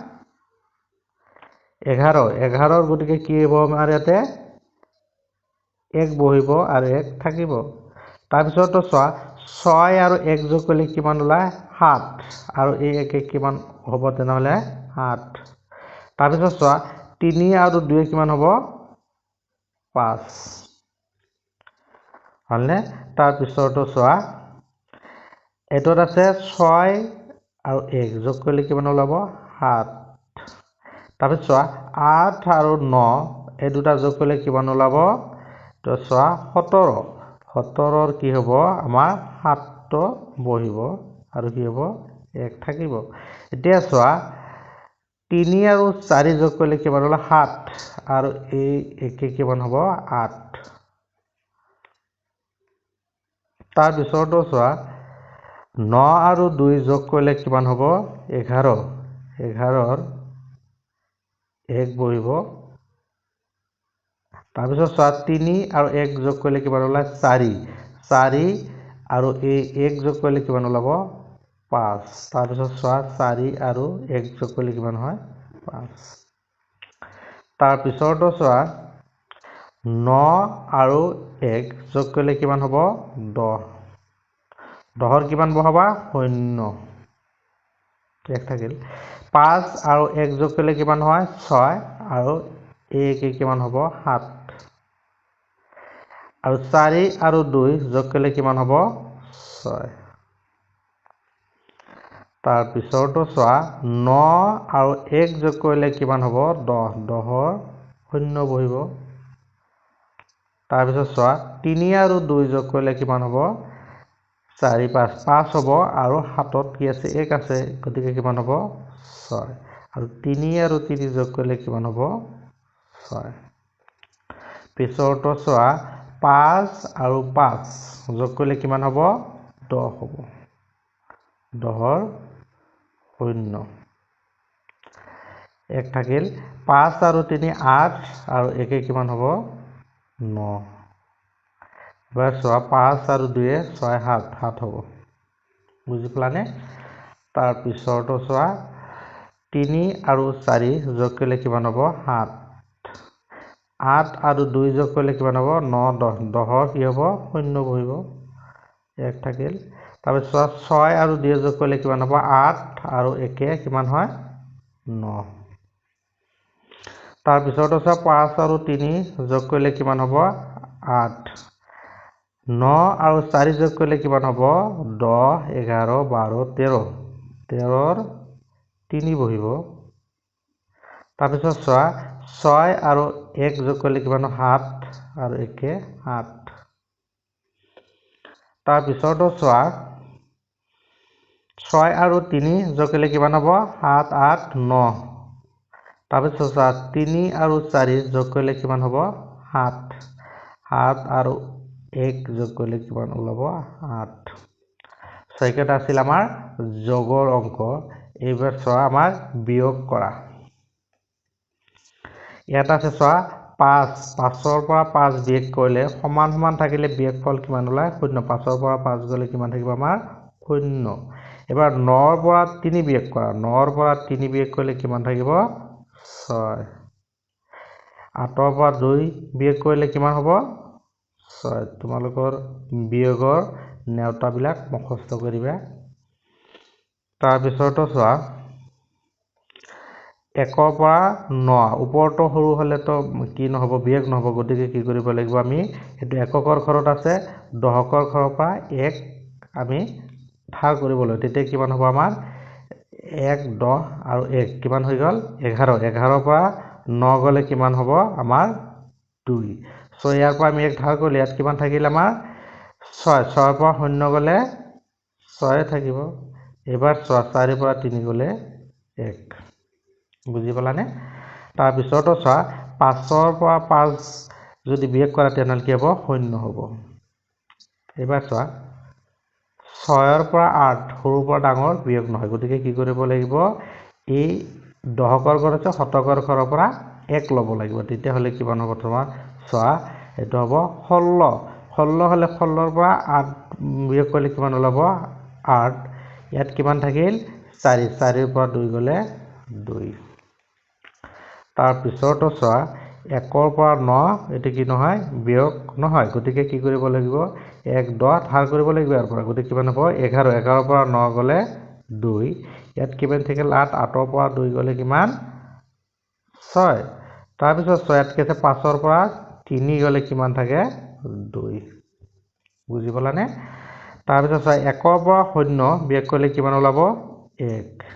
11 11ৰ গতিকে কি হ'ব আমাৰ ইয়াতে 1 বহিব আৰু 1 থাকিব তাৰ পিছতো চোৱা 6 আৰু 1 যোগ কৰিলে কিমান ওলায় 7 আৰু এই একে কিমান হ'ব তেনেহলে 8 তাৰ পিছত চোৱা 3 আৰু 2 কিমান হ'ব 5 হলনে তাৰ পিছতো চোৱা এটোত আছে 6 আৰু 1 যোগ কৰিলে কিমান ওলাব 7 তাৰ পিছত চোৱা 8 আৰু 9 এই দুটা যোগ কৰিলে কিমান ওলাব তো চোৱা 17 17ৰ কি হ'ব আমাৰ 7 তো বহিব আৰু কি হ'ব 1 থাকিব এতিয়া চোৱা 3 আৰু 4 যোগ কৰিলে কিমান হ'ল 7 আৰু এই একে কিমান হ'ব 8 তাৰ পিছতো চোৱা 9 আৰু 2 যোগ কৰিলে কিমান হ'ব 11 11ৰ 1 বহিব তাৰ পিছত চোৱা 3 আৰু 1 যোগ কৰিলে কিমান ওলায় 4 4 আৰু এই 1 যোগ কৰিলে কিমান ওলাব 5 তাৰ পিছত চোৱা 4 আৰু 1 যোগ কৰিলে কিমান হয় 5 তাৰ পিছতো চোৱা 9 আৰু 1 যোগ কৰিলে কিমান হ'ব 10 10ৰ কিমান বহাবা 0 1 থাকিল 5 আৰু 1 যোগ কৰিলে কিমান হয় 6 আৰু এই কি কিমান হ'ব 7 আৰু 4 আৰু 2 যোগ কৰিলে কিমান হ'ব 6 তাৰ পিছতো চোৱা 9 আৰু 1 যোগ কৰিলে কিমান হ'ব 10 10ৰ 0 বহিব তাৰ পিছত চোৱা 3 আৰু 2 যোগ কৰিলে কিমান হ'ব 4 5 5 হ'ব আৰু 7ত কি আছে 1 আছে গতিকে কিমান হ'ব 6 আৰু 3 আৰু 3 যোগ কৰিলে কিমান হ'ব 6 পিছৰটো চোৱা 5 আৰু 5 যোগ কৰিলে কিমান হ'ব 10 হ'ব 10ৰ 0 1 থাকিল 5 আৰু 3 8 আৰু 1 কিমান হ'ব 9 এবাৰ চোৱা 5 আৰু 2 6 7 7 হ'ব বুজি পালানে তাৰ পিছৰটো চোৱা 3 আৰু 4 যোগ কৰিলে কিমান হ'ব 7 8 আৰু 2 যোগ কৰিলে কিমান হ'ব 9 10 10 কি হ'ব 0 বহিব 1 থাকিল তাৰ পিছত 6 আৰু 2 যোগ কৰিলে কিমান হ'ব 8 আৰু 1 কিমান হয় 9 তাৰ পিছৰটো চোৱা 5 আৰু 3 যোগ কৰিলে কিমান হ'ব 8 9 আৰু 4 যোগ কৰিলে কিমান হ'ব 10 11 12 13 13 3 বহিব তাৰ পিছত চোৱা 6 আৰু 1 যোগ কৰিলে কিমান 7 আৰু 1 7 তাৰ পিছৰটো চোৱা 6 আৰু 3 যোগ কৰিলে কিমান হ'ব 7 8 9 তাৰ পিছত চোৱা 3 আৰু 4 যোগ কৰিলে কিমান হ'ব 7 7 আৰু 1 যোগ কৰিলে কিমান ওলাব 8 ছয়কেইটা আছিল আমাৰ যোগৰ অংক এইবাৰ চোৱা আমাৰ বিয়োগ কৰা ইয়াত আছে চোৱা 5 5ৰ পৰা 5 বিয়োগ কৰিলে সমান সমান থাকিলে বিয়োগফল কিমান ওলায় 0 5ৰ পৰা 5 গ'লে কিমান থাকিব আমাৰ 0 এবাৰ 9ৰ পৰা 3 বিয়োগ কৰা 9ৰ পৰা 3 বিয়োগ কৰিলে কিমান থাকিব 6 8ৰ পৰা 2 বিয়োগ কৰিলে কিমান হ'ব 6 তোমালোকৰ বিয়োগৰ নেওতাবিলাক মুখস্থ কৰিবা তাৰ পিছৰটো চোৱা 1ৰ পৰা 9 ওপৰটো সৰু হলেতো কি নহব বিয়োগ নহব গতিকে কি কৰিব লাগিব আমি এটো এককৰ ঘৰত আছে দহকৰ ঘৰৰ পৰা 1 আমি ভাগ কৰিবলৈ তেতিয়া কিমান হ'ব আমাৰ 1 10 আৰু 1 কিমান হৈ গল 11 11ৰ পৰা 9 গলে কিমান হ'ব আমাৰ 2 সো ইয়াৰ পৰা আমি 1 ভাগ কৰিলে ইয়াত কিমান থাকিল আমাৰ 6 6ৰ পৰা 0 গলে 6 থাকিব এবাৰ 4 পৰা 3 গলে 1 বুজি পালানে তাৰ পিছৰটো চোৱা 5ৰ পৰা 5 যদি বিয়োগ কৰা তেনল কি হ'ব 0 হ'ব এবাৰ চোৱা 6ৰ পৰা 8 সৰুৰ পৰা ডাঙৰ বিয়োগ নহয় গতিকে কি কৰিব লাগিব এই দহকৰ ঘৰ আছে শতকৰ ঘৰৰ পৰা 1 ল'ব লাগিব তেতিয়া হলে কিমান হ'ব তোমাৰ চোৱা এটো হ'ব 16 16 হলে 16ৰ পৰা 8 বিয়োগ কৰিলে কিমান ওলাব 8 ইয়াত কিমান থাকিল 4 4ৰ পৰা 2 গলে 2 তাৰ পিছৰটো চোৱা 1ৰ পৰা 9 এটো কি নহয় বিয়োগ নহয় গতিকে কি কৰিব লাগিব 1 10 ভাগ কৰিব লাগিব ইয়াৰ পৰা গতিকে কিমান হ'ব 11 11ৰ পৰা 9 গলে 2 ইয়াত কিমান থাকিল 8 8ৰ পৰা 2 গলে কিমান 6 তাৰ পিছত 6 ইয়াত কেছে 5ৰ পৰা 3 গলে কিমান থাকে 2 বুজি পালানে তাৰ পিছত 1ৰ পৰা 0 বিয়োগ কৰিলে কিমান ওলাব 1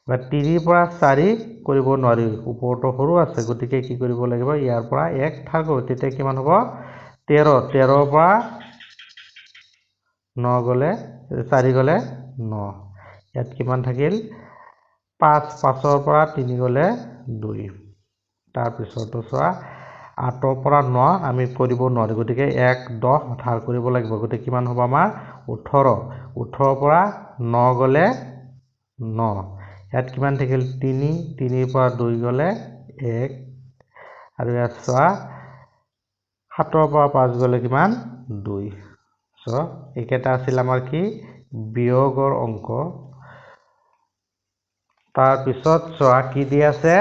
বা 3 পৰা 4 কৰিব নোৱাৰি ওপৰটো সৰু আছে গতিকে কি কৰিব লাগিব ইয়াৰ পৰা 1 ভাগ হ'ব তেতিয়া কিমান হ'ব 13 13ৰ পৰা 9 গলে 4 গলে 9 ইয়াত কিমান থাকিল 5 5ৰ পৰা 3 গলে 2 তাৰ পিছৰটো চোৱা 8ৰ পৰা 9 আমি কৰিব নোৱাৰি গতিকে 1 10 ভাগ কৰিব লাগিব গতিকে কিমান হ'ব আমাৰ 18 18ৰ পৰা 9 গলে 9 ইয়াত কিমান থাকিল 3 3ৰ পৰা 2 গলে 1 আৰু ইয়াত চোৱা 7ৰ পৰা 5 গলে কিমান 2 সো একেটা আছিল আমাৰ কি বিয়োগৰ অংক তাৰ পিছত চোৱা কি দি আছে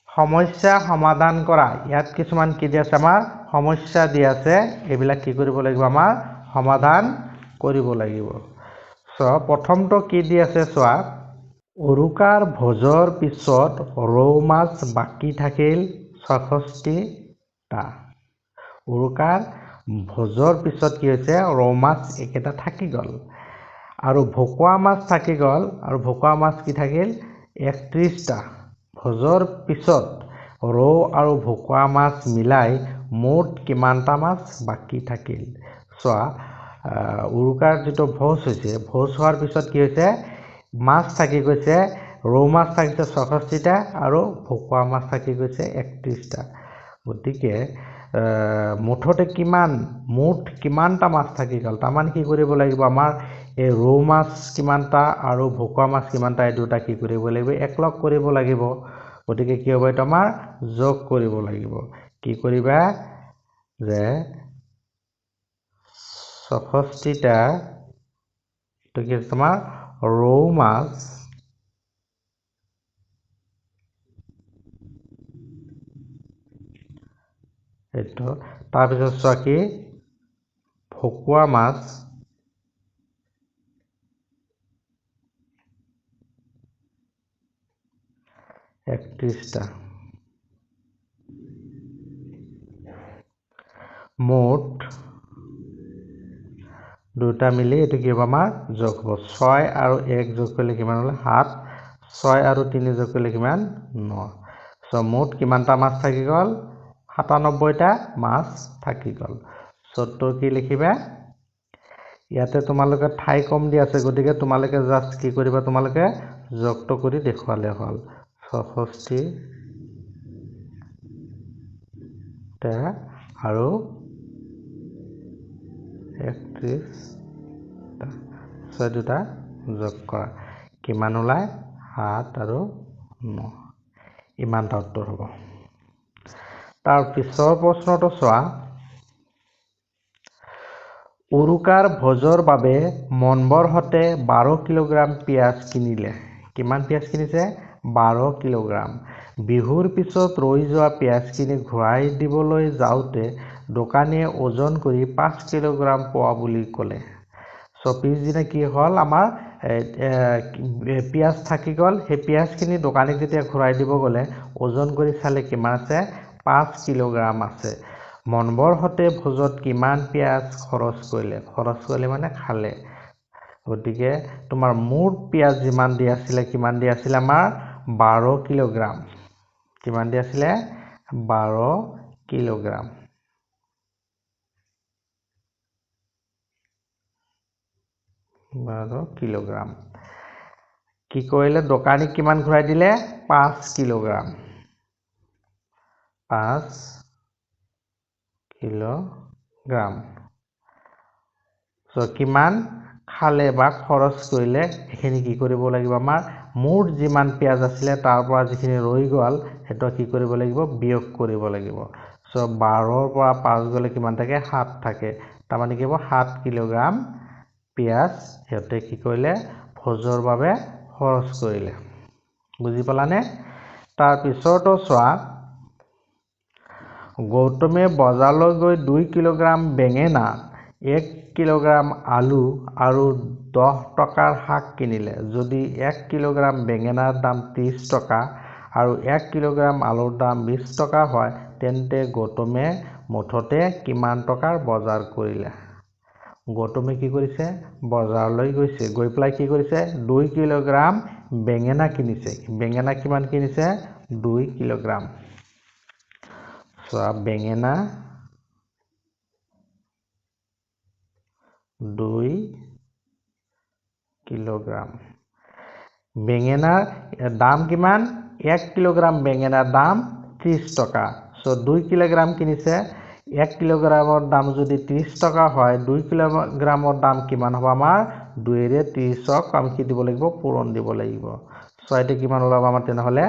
সমস্যা সমাধান কৰা ইয়াত কিছুমান কি দি আছে আমাৰ সমস্যা দি আছে এইবিলাক কি কৰিব লাগিব আমাৰ সমাধান কৰিব লাগিব সো প্ৰথমটো কি দি আছে চোৱা উৰুকাৰ ভোজৰ পিছত ৰৌ মাছ বাকি থাকিল 66 টা উৰুকাৰ ভোজৰ পিছত কি হৈছে ৰৌ মাছ একেটা থাকি গল আৰু ভকুৱা মাছ থাকি গল আৰু ভকুৱা মাছ কি থাকিল 31 টা ভোজৰ পিছত ৰৌ আৰু ভকুৱা মাছ মিলাই মুঠ কিমানটা মাছ বাকি থাকিল চোৱা উৰুকাৰ যেটো ভোজ হৈছে ভোজ হোৱাৰ পিছত কি হৈছে মাছ থাকি গৈছে ৰৌ মাছ থাকিছে 66 টা আৰু ভকুৱা মাছ থাকি গৈছে 31 টা গতিকে মুঠতে মুঠ কিমানটা মাছ থাকি গল তাৰমানে কি কৰিব লাগিব আমাৰ এই ৰৌ মাছ কিমানটা আৰু ভকুৱা মাছ কিমানটা এই দুটা কি কৰিব লাগিব একলগ কৰিব লাগিব গতিকে কি হ'ব এটা আমাৰ যোগ কৰিব লাগিব কি কৰিবা যে ৬৬টা তো কি তোমাৰ ৰৌ মাছ এটো তাৰ পিছত চোৱা কি ভকুৱা মাছ ৩১টা মোট দুটা মিলি এটো কি হ'ব আমাৰ যোগ হ'ব ৬ আৰু ১ যোগ কৰিলে কিমান হ'ল ৭ ৬ আৰু ৩ যোগ কৰিলে কিমান ৯ সো মোট কিমানটা মাছ থাকি গ'ল ৯৭টা মাছ থাকি গ'ল সত্তৰ কি লিখিবা ইয়াতে তোমালোকে ঠাই কম দি আছে গতিকে তোমালোকে জাস্ট কি কৰিবা তোমালোকে যোগটো কৰি দেখুৱালে হ'ল ৬৬ টা আৰু ৩১ টা ছয় দুটা যোগ কৰা কিমান ওলাই ৭ আৰু ৯ ইমানটা উত্তৰ হ'ব তাৰ পিছৰ প্ৰশ্নটো চোৱা উৰুকাৰ ভোজৰ বাবে মনবৰ হতে ১২ কিলোগ্ৰাম পিয়াজ কিনিলে কিমান পিয়াজ কিনিছে ১২ কিলোগ্ৰাম বিহুৰ পিছত ৰৈ যোৱা পিয়াজখিনি ঘূৰাই দিবলৈ যাওঁতে দোকানীয়ে ওজন কৰি ৫ কিলোগ্ৰাম পোৱা বুলি ক'লে সো পিছদিনা কি হ'ল আমাৰ পিয়াজ থাকি গ'ল সেই পিয়াজখিনি দোকানীক যেতিয়া ঘূৰাই দিব গ'লে ওজন কৰি চালে কিমান আছে ৫ কিলোগ্ৰাম আছে মনবৰ হতে ভোজত কিমান পিয়াজ খৰচ কৰিলে মানে খালে গতিকে তোমাৰ মুঠ পিয়াজ যিমান দি আছিলে কিমান দি আছিলে আমাৰ ১২ কিলোগ্ৰাম কিমান দি আছিলে ১২ কিলোগ্ৰাম ১২ কিলোগ্ৰাম কি কৰিলে দোকানীক কিমান ঘূৰাই দিলে ৫ কিলোগ্ৰাম ৫ কিলোগ্ৰাম সো কিমান খালে বা খৰচ কৰিলে এখিনি কি কৰিব লাগিব আমাৰ মুঠ যিমান পিয়াজ আছিলে তাৰ পৰা যিখিনি ৰৈ গ'ল হেটো কি কৰিব লাগিব বিয়োগ কৰিব লাগিব সো ১২ ৰ পৰা ৫ গলে কিমান থাকে ৭ থাকে তাৰ মানে কি হ'ব ৭ কিলোগ্ৰাম পিয়াজ হেতে কি কৰিলে ভোজৰ বাবে খৰচ কৰিলে বুজি পালানে তাৰ পিছৰটো চোৱা গৌতমে বজাৰলৈ গৈ ২ কিলোগ্ৰাম বেঙেনা ১ কিলোগ্ৰাম আলু আৰু ১০ টকাৰ শাক কিনিলে যদি ১ কিলোগ্ৰাম বেঙেনাৰ দাম ৩০ টকা আৰু ১ কিলোগ্ৰাম আলুৰ দাম ২০ টকা হয় তেন্তে গৌতমে মুঠতে কিমান টকাৰ বজাৰ কৰিলে গৌতমে কি কৰিছে বজাৰলৈ গৈছে গৈ পেলাই কি কৰিছে ২ কিলোগ্ৰাম বেঙেনা কিনিছে বেঙেনা কিমান কিনিছে ২ কিলোগ্ৰাম সো বেঙেনা ২ কিলোগ্ৰাম বেঙেনাৰ দাম কিমান ১ কিলোগ্ৰাম বেঙেনাৰ দাম ৩০ টকা সো ২ কিলোগ্ৰাম কিনিছে ১ কিলোগ্ৰামৰ দাম যদি ৩০ টকা হয় ২ কিলোগ্ৰামৰ দাম কিমান হ'ব আমাৰ ২ ৰে ৩০ক আমি কি দিব লাগিব পূৰণ দিব লাগিব সো এটা কিমান ওলাব আমাৰ তেনেহলে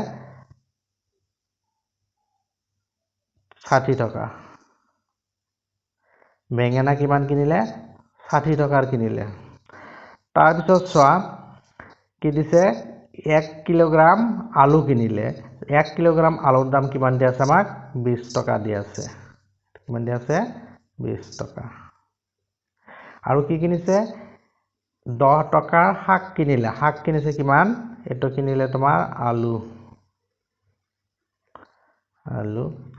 ৬০ টকা বেঙেনা কিমান কিনিলে ৬০ টকাৰ কিনিলে তাৰ পিছত চোৱা কি দিছে ১ কিলোগ্ৰাম আলু কিনিলে ১ কিলোগ্ৰাম আলুৰ দাম কিমান দি আছে আমাক ২০ টকা দি আছে কিমান দি আছে ২০ টকা আৰু কি কিনিছে ১০ টকাৰ শাক কিনিছে কিমান এটো কিনিলে তোমাৰ আলু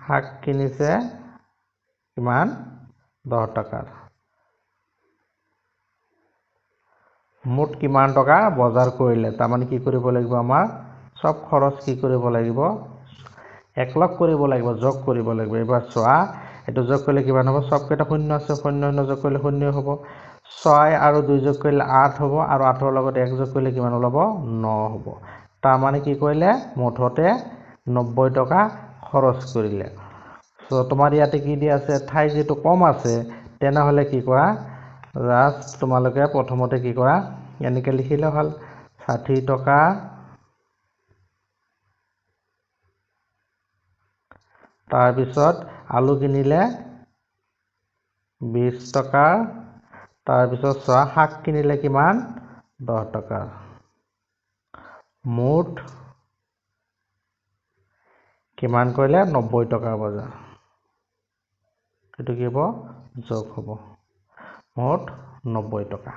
শাক কিনিছে কিমান ১০ টকাৰ মুঠ কিমান টকা বজাৰ কৰিলে তাৰ মানে কি কৰিব লাগিব আমাৰ সব খৰচ কি কৰিব লাগিব একলগ কৰিব লাগিব যোগ কৰিব লাগিব এবাৰ চোৱা এটো যোগ কৰিলে কিমান হ'ব সব কেইটা শূন্য আছে শূন্য যোগ কৰিলে শূন্য হ'ব ৬ আৰু ২ যোগ কৰিলে ৮ হ'ব আৰু ৮ ৰ লগত ১ যোগ কৰিলে কিমান ওলাব ৯ হ'ব তাৰ মানে কি কৰিলে মুঠতে ৯০ টকা খৰচ কৰিলে সো তোমাৰ ইয়াতে কি দি আছে ঠাই যেটো কম আছে তেনেহলে কি কৰা জাস্ট তোমালোকে প্ৰথমতে কি কৰা এনেকৈ লিখিলে হ'ল ৬০ টকা তাৰপিছত আলু কিনিলে 20 টকা তাৰপিছত চোৱা শাক কিনিলে কিমান 10 টকা মুঠ কিমান কৰিলে 90 টকা বজাৰ এটো কি হ'ব যোগ হ'ব মুঠ 90 টকা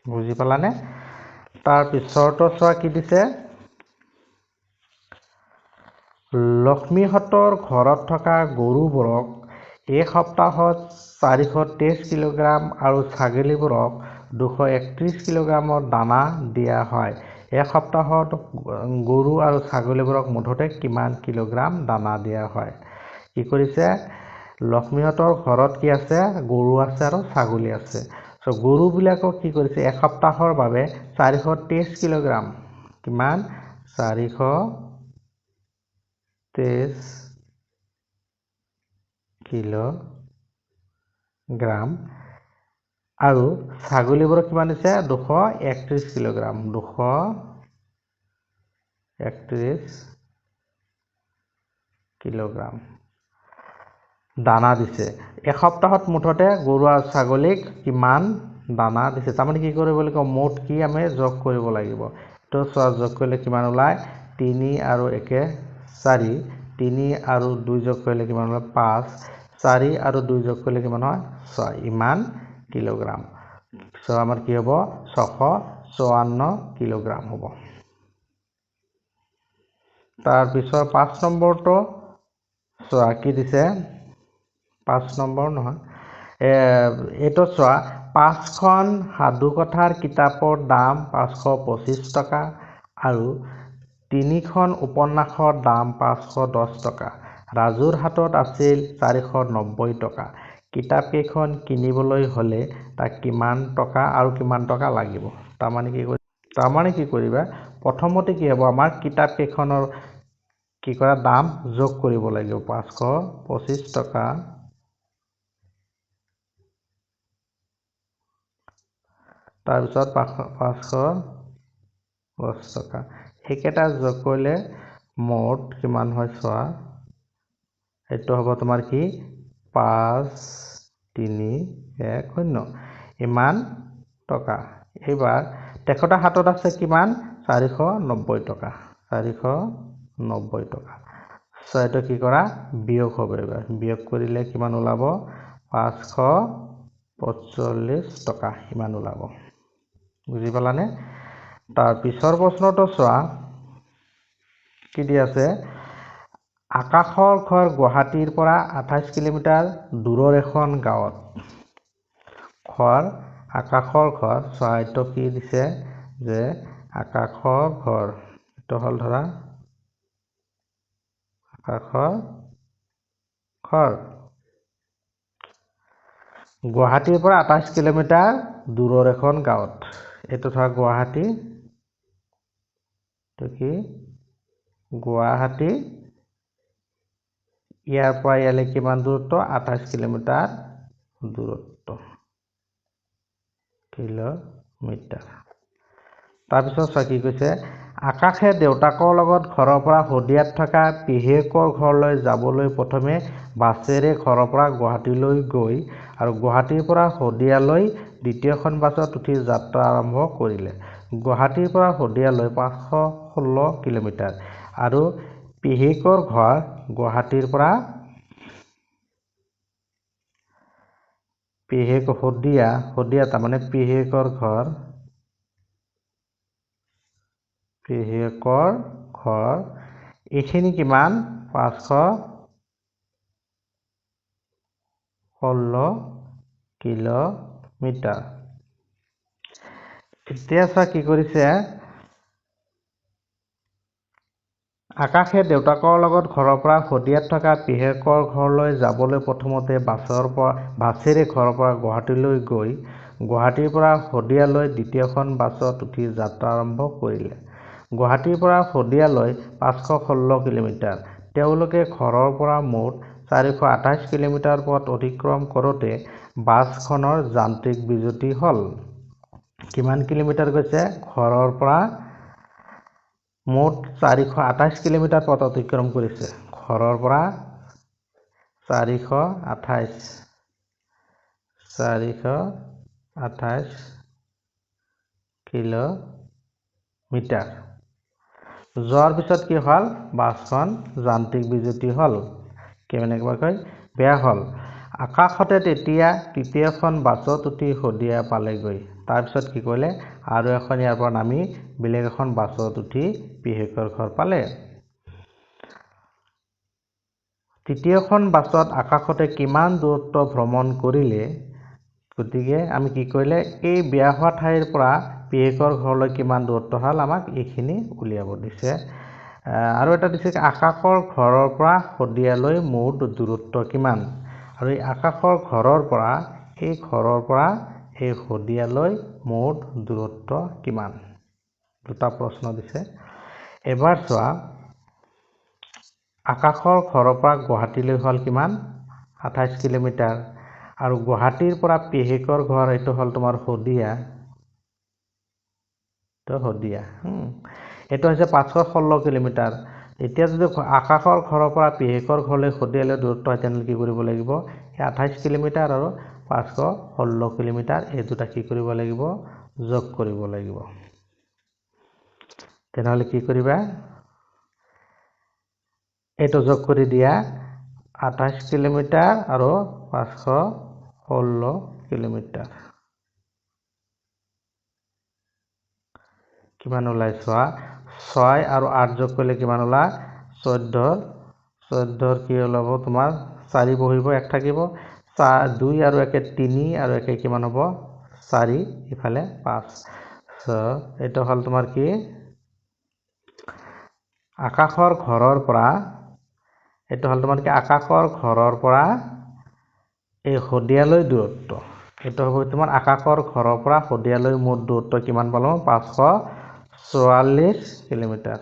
বুজি পালানে তাৰ পিছৰটো চোৱা কি দিছে লক্ষ্মীহতৰ ঘৰত থকা গৰুবোৰক এই সপ্তাহত 423 কিলোগ্ৰাম আৰু ছাগলীবোৰক 231 কিলোগ্ৰামৰ দানা দিয়া হয় এই সপ্তাহত গৰু আৰু ছাগলীবোৰক মুঠতে কিমান কিলোগ্ৰাম দানা দিয়া হয় কি কৰিছে লক্ষ্মীহতৰ ঘৰত কি আছে গৰু আছে আৰু ছাগলী আছে সো গৰুবিলাকক কি কৰিছে এক সপ্তাহৰ বাবে 423 কিলোগ্ৰাম কিমান 423 কিলোগ্ৰাম আৰু ছাগলীবোৰক কিমান দিছে 231 কিলোগ্ৰাম 231 কিলোগ্ৰাম দানা দিছে এক সপ্তাহত মুঠতে গৰু আৰু ছাগলীক কিমান দানা দিছে তাৰমানে কি কৰিব লাগিব মুঠ কি আমি যোগ কৰিব লাগিব তো চোৱা যোগ কৰিলে কিমান ওলায় 3 আৰু 1 4 3 আৰু 2 যোগ কৰিলে কিমান হয় 5 4 আৰু 2 যোগ কৰিলে কিমান হয় 6 ইমান কিলোগ্ৰাম সো আমাৰ কি হ'ব 654 কিলোগ্ৰাম হ'ব তাৰ পিছৰ 5 নম্বৰটো চোৱা কি দিছে 5 নম্বৰ নহয় এটো চোৱা 5খন সাধু কথাৰ কিতাপৰ দাম 525 টকা আৰু 3খন উপন্যাসৰ দাম 510 টকা ৰাজুৰ হাতত আছিল 490 টকা কিতাপ কেইখন কিনিবলৈ হলে তাক কিমান টকা আৰু কিমান টকা লাগিব তাৰমানে কি কৰিবা প্ৰথমতে কি হ'ব আমাৰ কিতাপ কেইখনৰ কি কৰা দাম যোগ কৰিব লাগিব 525 টকা তাৰপিছত 510 টকা একেটা যোগ কৰিলে মোট কিমান হয় চোৱা এটো হ'ব তোমাৰ কি 5310 ইমান টকা এবাৰ তেখেতৰ হাতত আছে কিমান 490 টকা 490 টকা সো এটো কি কৰা বিয়োগ হ'ব এবাৰ বিয়োগ কৰিলে কিমান ওলাব 545 টকা ইমান ওলাব বুজি পালানে তাৰ পিছৰ প্ৰশ্নটো চোৱা কি দি আছে আকাশৰ ঘৰ গুৱাহাটীৰ পৰা 28 কিলোমিটাৰ দূৰৰ এখন গাঁৱত আকাশৰ ঘৰ চোৱা এটো কি দিছে যে আকাশৰ ঘৰ এটো হল ধৰা আকাশৰ ঘৰ গুৱাহাটীৰ পৰা 28 কিলোমিটাৰ দূৰৰ এখন গাঁৱত এটো ধৰা গুৱাহাটী তো কি গুৱাহাটী ইয়াৰ পৰা ইয়ালে কিমান দূৰত্ব 28 কিলোমিটাৰ দূৰত্ব কিলোমিটাৰ তাৰপিছত কি কৈছে আকাশে দেউতাকৰ লগত ঘৰৰ পৰা হদিয়াত থকা পিহেকৰ ঘৰলৈ যাবলৈ প্ৰথমে বাছেৰে ঘৰৰ পৰা গুৱাহাটীলৈ গৈ আৰু গুৱাহাটীৰ পৰা হদিয়ালৈ দ্বিতীয়খন বাছত উঠি যাত্ৰা আৰম্ভ কৰিলে গুৱাহাটীৰ পৰা হদিয়ালৈ 516 কিলোমিটাৰ আৰু পিহেকৰ ঘৰ গুৱাহাটীৰ পৰা হদিয়া তাৰমানে পিহেকৰ ঘৰ এইখিনি কিমান 516 কিলোমিটাৰ এতিয়া চোৱা কি কৰিছে আকাশে দেউতাকৰ লগত ঘৰৰ পৰা হদিয়াত থকা পিহেকৰ ঘৰলৈ যাবলৈ প্ৰথমতে বাছেৰে ঘৰৰ পৰা গুৱাহাটীলৈ গৈ গুৱাহাটীৰ পৰা হদিয়ালৈ দ্বিতীয়খন বাছত উঠি যাত্ৰা আৰম্ভ কৰিলে গুৱাহাটীৰ পৰা হদিয়ালৈ 516 কিলোমিটাৰ তেওঁলোকে ঘৰৰ পৰা মুঠ 428 কিলোমিটাৰ পথ অতিক্ৰম কৰোঁতে বাছখনৰ যান্ত্ৰিক বিজুতি হল কিমান কিলোমিটাৰ গৈছে ঘৰৰ পৰা মুঠ 428 কিলোমিটাৰ পথ অতিক্ৰম কৰিছে ঘৰৰ পৰা 428 কিলোমিটাৰ যোৱাৰ পিছত কি হ'ল বাছখন যান্ত্ৰিক বিজুতি হ'ল কেনেবাকৈ বেয়া হ'ল আকাশতে তেতিয়া তৃতীয়খন বাছত উঠি শদিয়া পালেগৈ তাৰপিছত কি কৰিলে আৰু এখন ইয়াৰ পৰা নামি বেলেগ এখন বাছত উঠি পিহেকৰ ঘৰ পালে তৃতীয়খন বাছত আকাশতে কিমান দূৰত্ব ভ্ৰমণ কৰিলে গতিকে আমি কি কৰিলে এই বেয়া হোৱা ঠাইৰ পৰা পিহেকৰ ঘৰলৈ কিমান দূৰত্ব হ'ল আমাক এইখিনি উলিয়াব দিছে আৰু এটা দিছে আকাশৰ ঘৰৰ পৰা শদিয়ালৈ মুঠ দূৰত্ব কিমান আৰু এই আকাশৰ ঘৰৰ পৰা এই শদিয়ালৈ মুঠ দূৰত্ব কিমান দুটা প্ৰশ্ন দিছে এবাৰ চোৱা আকাশৰ ঘৰৰ পৰা গুৱাহাটীলৈ হ'ল কিমান 28 কিলোমিটাৰ আৰু গুৱাহাটীৰ পৰা পিহেকৰ ঘৰ এইটো হ'ল তোমাৰ শদিয়া এইটো হৈছে 516 কিলোমিটাৰ এতিয়া যদি আকাশৰ ঘৰৰ পৰা পিহেকৰ ঘৰলৈ শদিয়ালৈ দূৰত্ব হয় তেনে কি কৰিব লাগিব 28 কিলোমিটাৰ আৰু 516 কিলোমিটাৰ এই দুটা কি কৰিব লাগিব যোগ কৰিব লাগিব তেনেহলে কি কৰিবা এইটো যোগ কৰি দিয়া 28 কিলোমিটাৰ আৰু 516 কিলোমিটাৰ কিমান ওলাই চোৱা 6 আৰু 8 যোগ কৰিলে কিমান ওলাই 14 কি ওলাব তোমাৰ 4 বহিব 1 থাকিব 2 আৰু 1 3 আৰু 1 কিমান হ'ব 4 ইফালে 5 এইটো হ'ল তোমাৰ কি আকাশৰ ঘৰৰ পৰা এইটো হ'ল তোমাৰ কি আকাশৰ ঘৰৰ পৰা এই শদিয়ালৈ দূৰত্ব এইটো হ'ব তোমাৰ আকাশৰ ঘৰৰ পৰা শদিয়ালৈ মুঠ দূৰত্ব কিমান পালো 544 কিলোমিটাৰ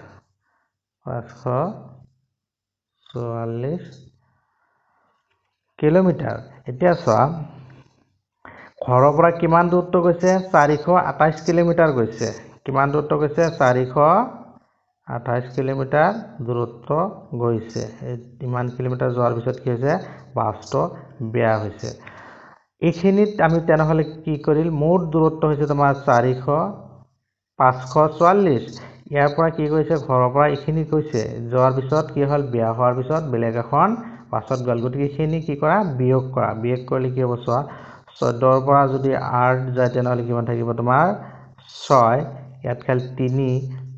544 কিলোমিটাৰ এতিয়া চোৱা ঘৰৰ পৰা কিমান দূৰত্ব গৈছে 428 কিলোমিটাৰ গৈছে কিমান দূৰত্ব গৈছে 428 কিলোমিটাৰ দূৰত্ব গৈছে ইমান কিলোমিটাৰ যোৱাৰ পিছত কি হৈছে বাছটো বেয়া হৈছে এইখিনিত আমি তেনেহলে কি কৰিল মুঠ দূৰত্ব হৈছে তোমাৰ 544 ইয়াৰ পৰা কি কৈছে ঘৰৰ পৰা এইখিনি কৈছে যোৱাৰ পিছত কি হ'ল বেয়া হোৱাৰ পিছত বেলেগ এখন বাছত গল গতিকে এইখিনি কি কৰা বিয়োগ কৰিলে কি হ'ব চোৱা 14 ৰ পৰা যদি 8 যায় তেনেহলে কিমান থাকিব তোমাৰ 6 ইয়াত খালি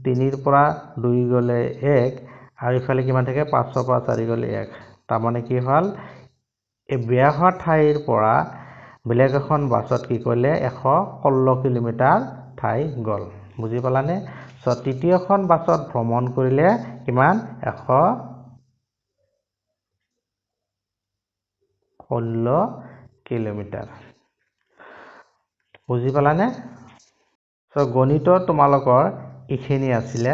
3 ৰ পৰা 2 গলে 1 আৰু ইফালে কিমান থাকে 5 ৰ পৰা 4 গলে 1 তাৰ মানে কি হ'ল এই বেয়া হোৱা ঠাইৰ পৰা বেলেগ এখন বাছত কি কৰিলে 116 কিলোমিটাৰ ঠাই গল বুজি পালানে তৃতীয়খন বাছত ভ্ৰমণ কৰিলে কিমান 116 কিলোমিটাৰ বুজি পালানে গণিতৰ তোমালোকৰ এইখিনি আছিলে